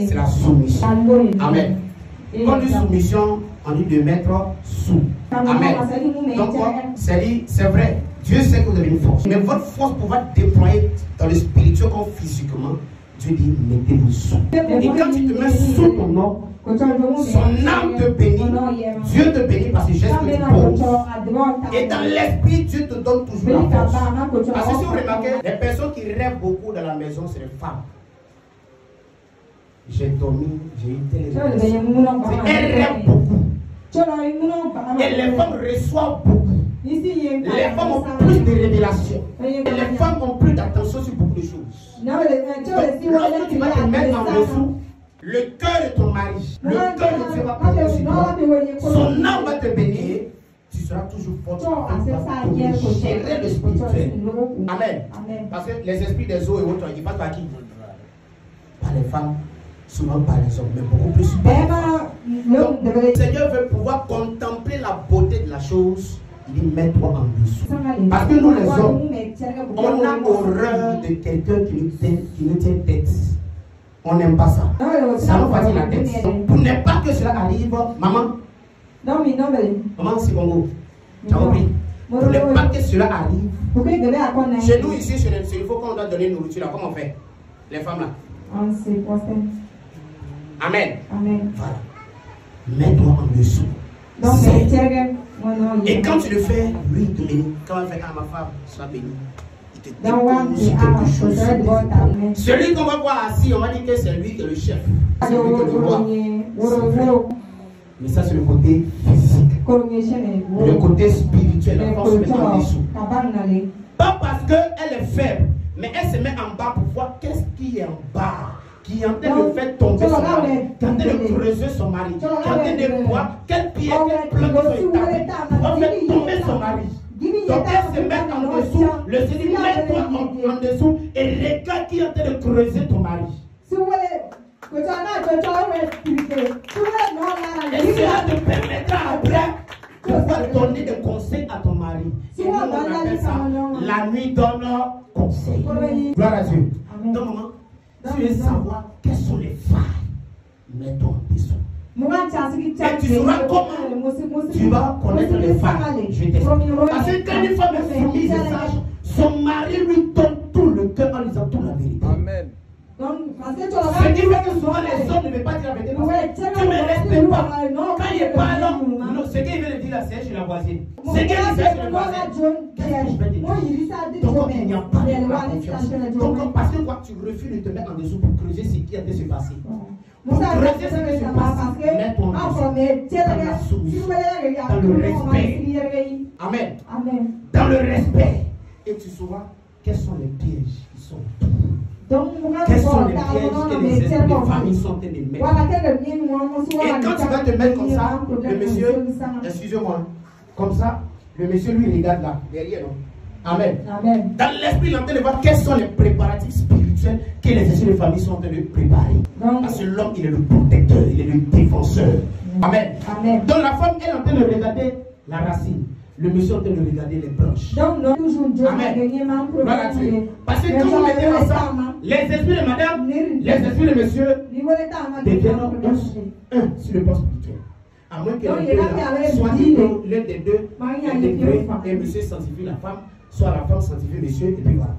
C'est la soumission. Amen. Quand dit soumission, on dit de mettre sous. Amen. Donc, c'est vrai, Dieu sait que vous avez une force. Mais votre force pourra déployer dans le spirituel comme physiquement. Dieu dit, mettez-vous sous. Et quand tu te mets sous ton nom, son âme te bénit. Dieu te bénit parce que j'ai ce que tu poses. Et dans l'esprit, Dieu te donne toujours la force. Parce que si vous remarquez, les personnes qui rêvent beaucoup dans la maison, c'est les femmes. J'ai dormi, j'ai eu telle. Elles rêvent beaucoup. Et les femmes reçoivent beaucoup. Les femmes ont plus de révélations. Et les femmes ont plus d'attention sur beaucoup de choses. Donc, lorsque tu vas te mettre en dessous, le cœur de ton mari, le cœur de Dieu va prendre sur toi. Son âme va te bénir. Tu seras toujours fort. Tu vas gérer le spirituel. Amen. Parce que les esprits des eaux et autres, ils passent par qui? Par les femmes. Souvent par les hommes, mais beaucoup plus par les femmes. Donc, le Seigneur veut pouvoir contempler la beauté de la chose. Il dit, mets-toi en dessous. Parce que nous les hommes, on a horreur de quelqu'un qui nous tient tête. On n'aime pas ça. Ça nous fatigue la tête. Donc, pour ne pas que cela arrive, maman. Maman, c'est Congo. Tu as compris? Pour ne pas que cela arrive. Chez nous ici, il faut qu'on doit donner nourriture là. Comment on fait? Les femmes là. Amen. Amen. Voilà. Mets-toi en dessous. Et quand tu le fais, lui il te bénit. Quand on fait à ma femme, sois béni. Il te dépose quelque chose. Celui qu'on va voir assis, on va dire que c'est lui qui est le chef. C'est lui qui est le roi. Mais ça, c'est le côté physique. Le côté spirituel, la force se met en dessous. Pas parce qu'elle est faible, mais elle se met en bas pour voir qu'est-ce qui est en bas. Qui est en train de faire tomber son mari, qui est en train de creuser son mari, qui est en train de voir quel pied, quel plan sont établis pour faire tomber son mari. Donc elle se met en dessous, le Seigneur met-toi en dessous et regarde qui est en train de creuser ton mari. Et cela te permettra après de pouvoir donner des conseils à ton mari. Et nous, on appelle ça la nuit donne conseil. Gloire à Dieu. Donc maman, tu veux savoir quelles sont les failles, mets-toi en dessous. Et tu sauras comment tu vas connaître les failles. Je t'explique. Parce que quand une femme est soumise et sage, son mari lui donne tout le cœur en disant toute la vérité. Amen. Ce qui fait que souvent les hommes ne veulent pas dire la vérité. Tu ne me respectes pas. Quand il parle, ce qu'il veut dire là, c'est chez la voisine. Ce qu'il dit, c'est chez la voisine. Qu'est-ce que je vais te dire? Donc il n'y a pas de confiance. Donc parce que quoi, tu refuses de te mettre en dessous pour creuser ce qui a de se passer. Pour creuser ce qui se passe, mets-toi en dessous. Dans la soumission, dans le respect. Amen. Dans le respect. Et tu sauras quels sont les pièges qui sont autour. Quels sont les pièges que les esprits de famille sont en train de mettre? Et quand tu vas te mettre comme ça, le monsieur, excusez-moi, comme ça, le monsieur lui regarde là, derrière nous. Amen. Dans l'esprit, il est en train de voir quels sont les préparatifs spirituels que les esprits de famille sont en train de préparer. Parce que l'homme, il est le protecteur, il est le défenseur. Amen. Donc la femme, elle est en train de regarder la racine. Le monsieur est en train de regarder les branches. Amen. Voilà Dieu. Parce que quand vous mettez ensemble, les esprits de madame, les esprits de monsieur deviennent un sur le plan spirituel. À moins que les deux soit l'un des deux et monsieur sanctifie la femme, soit la femme sanctifie monsieur, et puis voilà.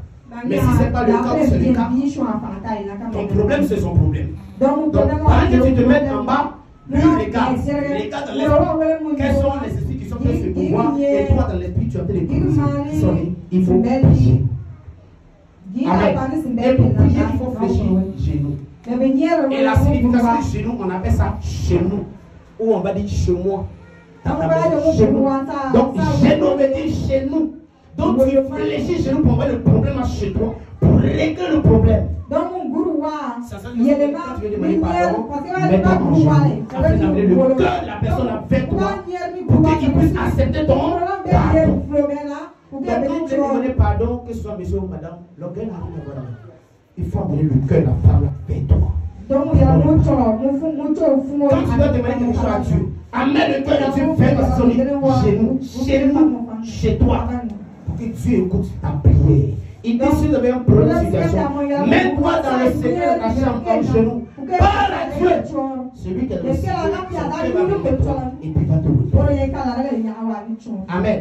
Mais si ce n'est pas le cas, c'est le cas. Ton problème, c'est son problème. Donc, pendant que tu te mets en bas, lui regarde dans l'esprit. Quels sont les esprits qui sont faits sur pouvoir? Et toi, dans l'esprit, tu as des creuser. Il faut prier. Amen. Et pour prier, il faut fléchir genoux. Et la signification de genou, on appelle ça chez nous. Ou on va dire chez moi. Chez nous. Donc, genou veut dire chez nous. Donc, tu fléchis chez nous pour envoyer le problème chez toi, pour régler le problème. Ça sent que quand tu veux demander pardon, mets-toi en genou. Afin d'amener le cœur de la personne avec toi, pour qu'il puisse accepter ton pardon. Donc, quand tu veux demander pardon, que ce soit monsieur ou madame, l'orgueil n'a rien à voir. Il faut amener le cœur de la femme avec toi. Quand tu dois demander quelque chose à Dieu, amène le cœur de Dieu, fais chez nous, chez toi, pour que Dieu écoute ta prière. Il dit si vous avez un problème de situation, mets-toi dans le secret de ta chambre en genou. Parle à Dieu. Celui qui est dans le secret, et puis va te répondre. Amen.